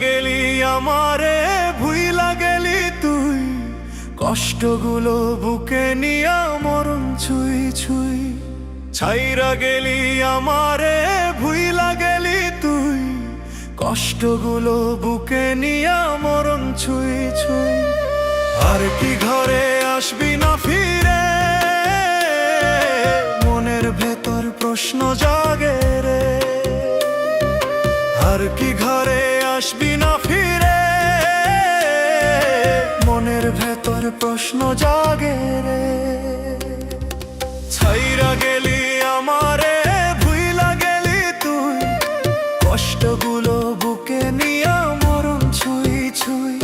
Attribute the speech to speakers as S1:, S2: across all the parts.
S1: গেলি আমারে ভুইলা গেলি তুই, কষ্টগুলো বুকে নিয়া মরণ ছুঁই ছুঁই। ছাইরা গেলি আমারে ভুইলা গেলি তুই, কষ্টগুলো বুকে নিয়া মরণ ছুঁই ছুঁই। আর কি ঘরে আসবি না ফিরে, মনের ভেতর প্রশ্ন জাগে রে। আর কি ঘরে আসবি না ফিরে, মনের ভেতর প্রশ্ন জাগে রে। ছাইরা গেলি আমারে ভুইলা গেলি তুই, কষ্টগুলো বুকে নিয়া মরণ ছুঁই ছুঁই।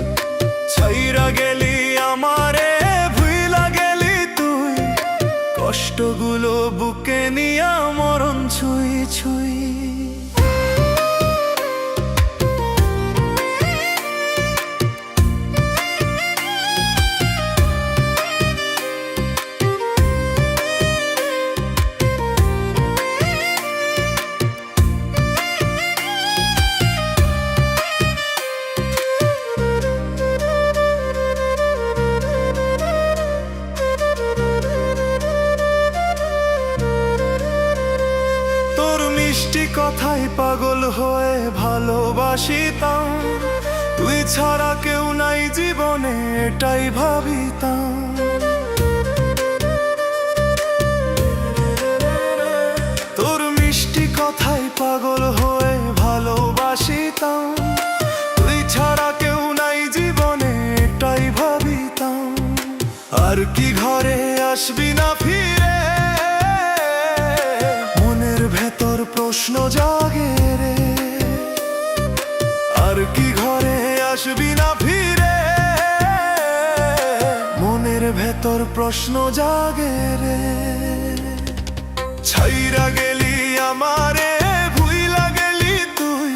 S1: ছাইরা গেলি আমারে ভুইলা গেলি তুই, কষ্টগুলো বুকে নিয়া মরণ ছুঁই ছুঁই। মিষ্টি কথাই পাগল হয়ে ভালোবাসিতাম, তুই ছাড়া কেউ নাই জীবনে এটাই ভাবিতাম। তোর মিষ্টি কথাই পাগল হয়ে ভালোবাসিতাম, তুই ছাড়া কেউ নাই জীবনে এটাই ভাবিতাম। আর কি ঘরে আসবি না ফিরে, মনের ভেতর প্রশ্ন জাগে রে। আর কি ঘরে আসবি না ফিরে, মনের ভেতর প্রশ্ন জাগে রে। ছাইরা গেলি আমারে ভুইলা গেলি তুই,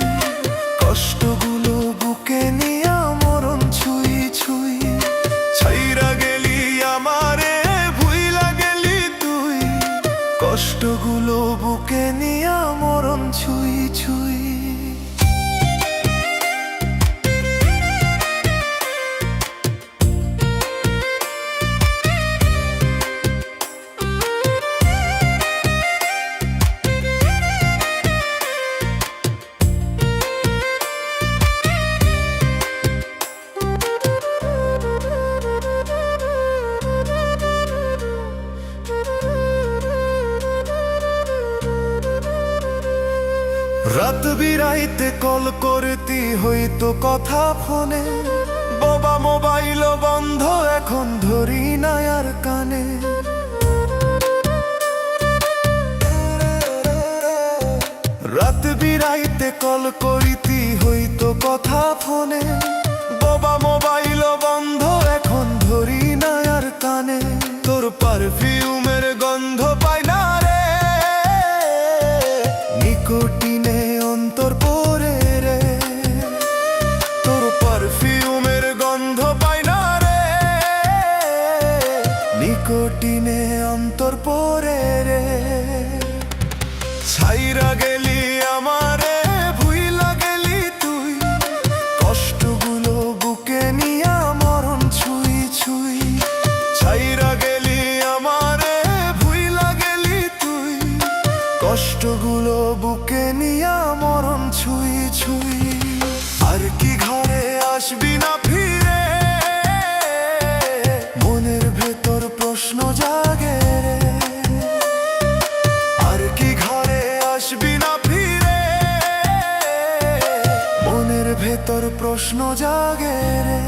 S1: কষ্টগুলো বুকে নিয়া মরণ ছুঁই ছুঁই। ছাইরা গেলি আমারে ভুইলা গেলি তুই, কষ্টগুলো বুকে নিয়া মরণ ছুঁই ছুঁই। রাত বিরাইতে কল করতি হইতো কথা ফোনে, বাবা মোবাইল বন্ধ এখন ধরি না আর কানে। রাত বিরাইতে কল করিতি হইতো কথা ফোনে, বাবা মোবাইল বন্ধ এখন ধরি না আর কানে। তোর পারফিউমের গন্ধ পাই না রে, নিকোটিনে অন্তর পরে রে। তোর পারফিউমের গন্ধ পাই না রে, নিকোটিনে অন্তর পরে রে। ছাইরা গেলি আমারে ভুইলা গেলি তুই, কষ্টগুলো বুকে নিয়া মরণ ছুঁই ছুঁই। ছাইরা গেলি আমারে ভুইলা গেলি তুই, কষ্টগুলো বুকে নিয়া মরণ ছুঁই ছুঁই। আর কি ঘরে আসবি না ফিরে, মনের ভেতর প্রশ্ন জাগে রে। আর কি ঘরে আসবি না ফিরে, মনের ভেতর প্রশ্ন জাগে রে।